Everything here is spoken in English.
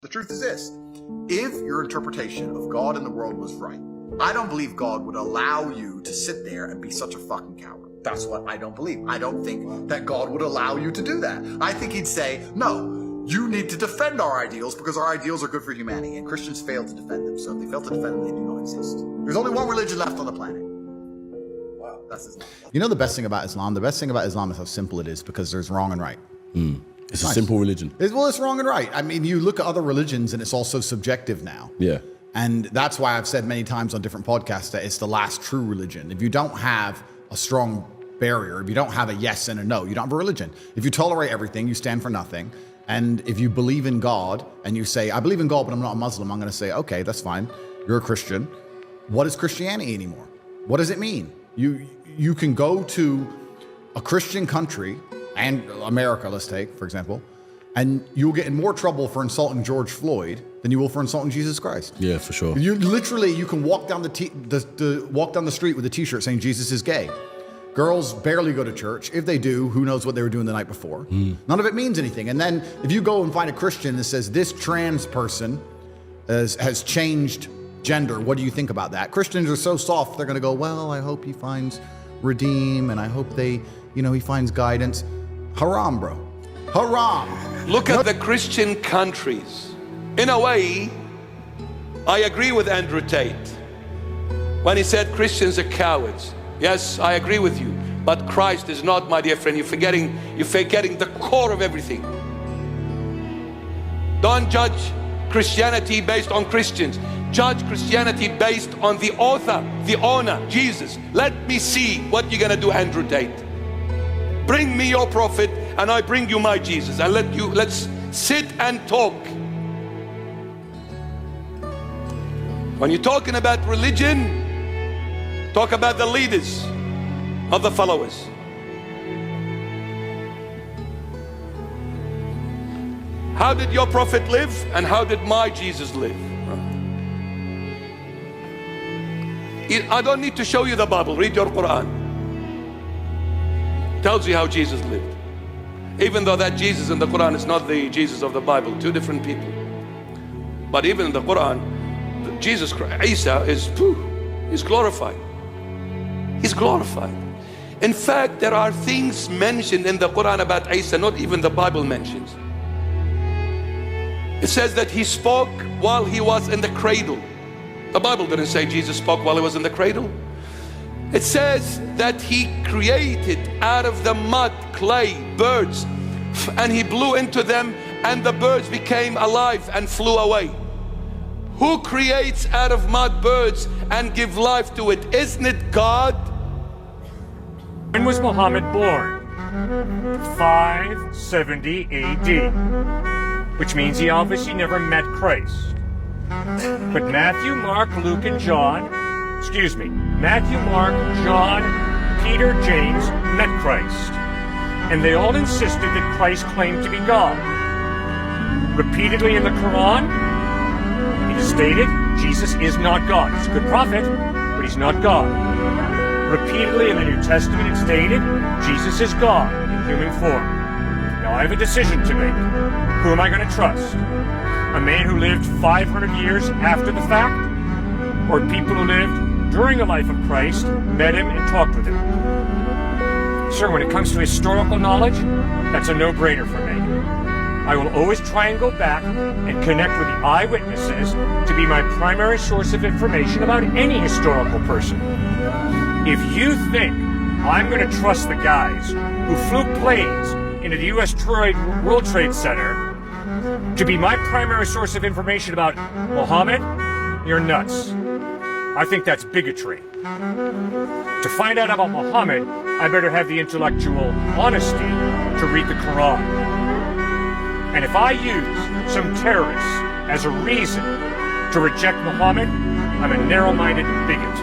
The truth is this: if your interpretation of God and the world was right, I don't believe God would allow you to sit there and be such a fucking coward. That's what I don't believe. I don't think that God would allow you to do that. I think he'd say, no, you need to defend our ideals because our ideals are good for humanity, and Christians fail to defend them. So if they fail to defend them, they do not exist. There's only one religion left on the planet. Wow, that's Islam. You know the best thing about Islam? The best thing about Islam is how simple it is, because there's wrong and right. It's nice. A simple religion. Well, it's wrong and right. I mean, you look at other religions and it's also subjective now. Yeah. And that's why I've said many times on different podcasts that it's the last true religion. If you don't have a strong barrier, if you don't have a yes and a no, you don't have a religion. If you tolerate everything, you stand for nothing. And if you believe in God and you say, I believe in God, but I'm not a Muslim, I'm going to say, okay, that's fine. You're a Christian. What is Christianity anymore? What does it mean? You can go to a Christian country, and America, let's take, for example, and you'll get in more trouble for insulting George Floyd than you will for insulting Jesus Christ. Yeah, for sure. You can walk down walk down the street with a t-shirt saying Jesus is gay. Girls barely go to church. If they do, who knows what they were doing the night before. None of it means anything. And then if you go and find a Christian that says this trans person has changed gender, what do you think about that? Christians are so soft, they're going to go, well, I hope he finds redeem, and I hope he finds guidance. Haram, bro. Haram. Look at the Christian countries. In a way, I agree with Andrew Tate when he said Christians are cowards. Yes, I agree with you. But Christ is not, my dear friend. You're forgetting the core of everything. Don't judge Christianity based on Christians. Judge Christianity based on the author, the owner, Jesus. Let me see what you're gonna do, Andrew Tate. Bring me your prophet and I bring you my Jesus, and let's sit and talk. When you're talking about religion, talk about the leaders, not the followers. How did your prophet live and how did my Jesus live? I don't need to show you the Bible. Read your Quran. Tells you how Jesus lived. Even though that Jesus in the Quran is not the Jesus of the Bible, two different people. But even in the Quran, Jesus Christ, Isa he's glorified. He's glorified. In fact, there are things mentioned in the Quran about Isa, not even the Bible mentions. It says that he spoke while he was in the cradle. The Bible didn't say Jesus spoke while he was in the cradle. It says that he created out of the mud, clay, birds, and he blew into them and the birds became alive and flew away. Who creates out of mud birds and give life to it? Isn't it God? When was Muhammad born? 570 AD, which means he obviously never met Christ. But Matthew, Mark, Luke, and Matthew, Mark, John, Peter, James met Christ. And they all insisted that Christ claimed to be God. Repeatedly in the Quran, it is stated Jesus is not God. He's a good prophet, but he's not God. Repeatedly in the New Testament, it's stated Jesus is God in human form. Now I have a decision to make. Who am I going to trust? A man who lived 500 years after the fact? Or people who lived during the life of Christ, met him and talked with him? Sir, when it comes to historical knowledge, that's a no-brainer for me. I will always try and go back and connect with the eyewitnesses to be my primary source of information about any historical person. If you think I'm going to trust the guys who flew planes into the U.S. World Trade Center to be my primary source of information about Muhammad, you're nuts. I think that's bigotry. To find out about Muhammad, I better have the intellectual honesty to read the Quran. And if I use some terrorists as a reason to reject Muhammad, I'm a narrow-minded bigot.